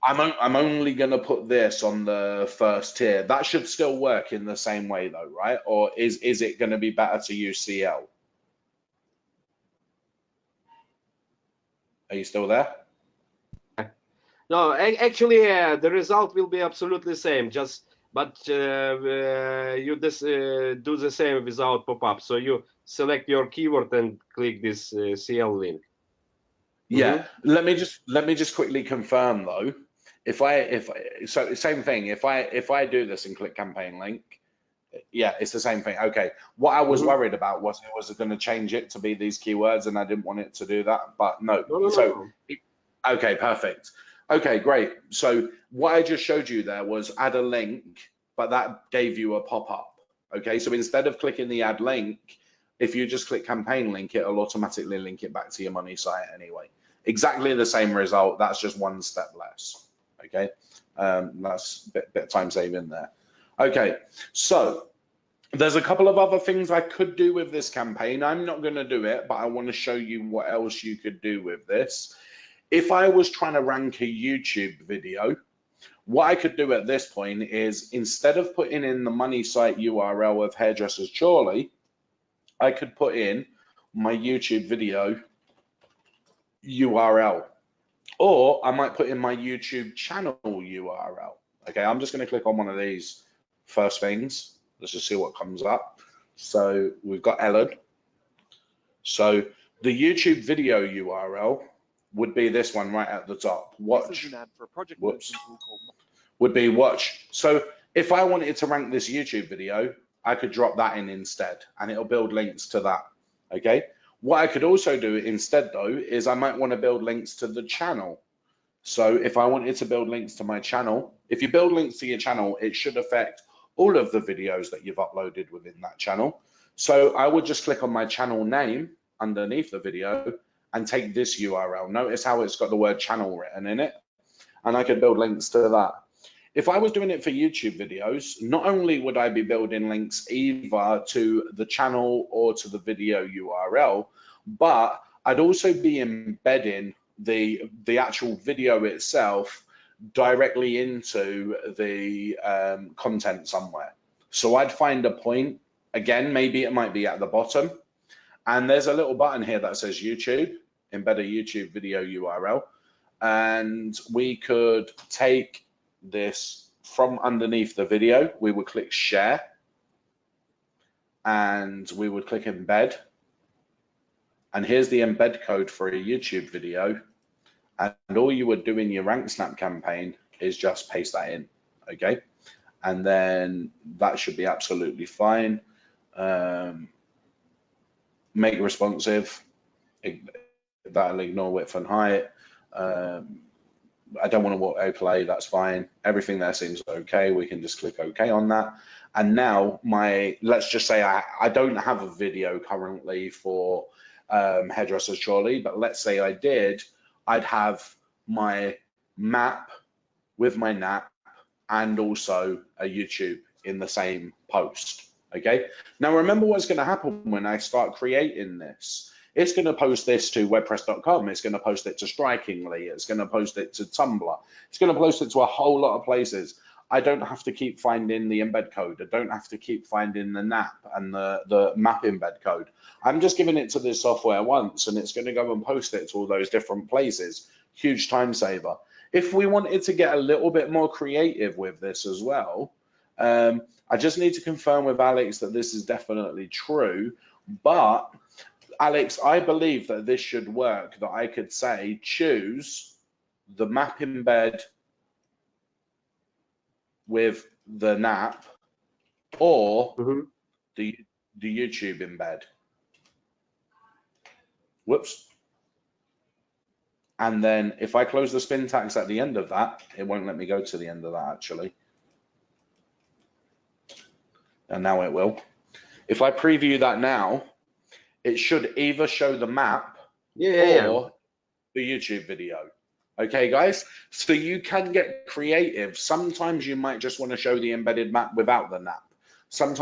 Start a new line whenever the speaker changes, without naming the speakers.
I'm only going to put this on the first tier. That should still work in the same way though, right? Or is it going to be better to use CL? Are you still there?
No, actually, the result will be absolutely same. But you just do the same without pop-up. So you select your keyword and click this CL link.
Yeah. Let me just quickly confirm though. So same thing. If I do this and click campaign link, yeah, it's the same thing. Okay. What I was worried about was it was going to change it to be these keywords, and I didn't want it to do that. But no.
No.
Okay, perfect. Okay, great. So what I just showed you there was add a link, but that gave you a pop-up. Okay, so instead of clicking the add link, if you just click campaign link, it'll automatically link it back to your money site anyway. Exactly the same result. That's just one step less. Okay, that's a bit of time saving there. Okay, so there's a couple of other things I could do with this campaign. I'm not going to do it, but I want to show you what else you could do with this. If I was trying to rank a YouTube video, what I could do at this point is instead of putting in the money site URL of Hairdressers Chorley, I could put in my YouTube video URL, or I might put in my YouTube channel URL. Okay, I'm just going to click on one of these first things. Let's just see what comes up. So we've got Ellen. So the YouTube video URL would be this one right at the top. Watch. Whoops. Would be watch. So if I wanted to rank this YouTube video, I could drop that in instead, and it'll build links to that. Okay. What I could also do instead though is I might want to build links to the channel. So if I wanted to build links to my channel, if you build links to your channel, it should affect all of the videos that you've uploaded within that channel. So I would just click on my channel name underneath the video and take this URL. Notice how it's got the word channel written in it, and I could build links to that. If I was doing it for YouTube videos, not only would I be building links either to the channel or to the video URL, but I'd also be embedding the actual video itself directly into the content somewhere. So I'd find a point, again, maybe it might be at the bottom, and there's a little button here that says YouTube, embed a YouTube video URL, and we could take this from underneath the video. We would click share, and we would click embed, and here's the embed code for a YouTube video, and all you would do in your Ranksnap campaign is just paste that in. Okay, and then that should be absolutely fine. Make responsive, that'll ignore width and height. I don't want to autoplay, that's fine. Everything there seems okay. We can just click OK on that. And now let's just say I don't have a video currently for Hairdressers Chorley, but let's say I did, I'd have my map with my NAP and also a YouTube in the same post. Okay, now remember what's going to happen when I start creating this. It's going to post this to wordpress.com. It's going to post it to Strikingly. It's going to post it to Tumblr. It's going to post it to a whole lot of places. I don't have to keep finding the embed code. I don't have to keep finding the NAP and the map embed code. I'm just giving it to this software once, and it's going to go and post it to all those different places. Huge time saver. If we wanted to get a little bit more creative with this as well, I just need to confirm with Alex that this is definitely true, but Alex, I believe that this should work, that I could say, choose the map embed with the NAP or the YouTube embed. Whoops. And then if I close the spin tags at the end of that, it won't let me go to the end of that actually. And now it will. If I preview that now, it should either show the map or the YouTube video. Okay, guys? So you can get creative. Sometimes you might just want to show the embedded map without the NAP. Sometimes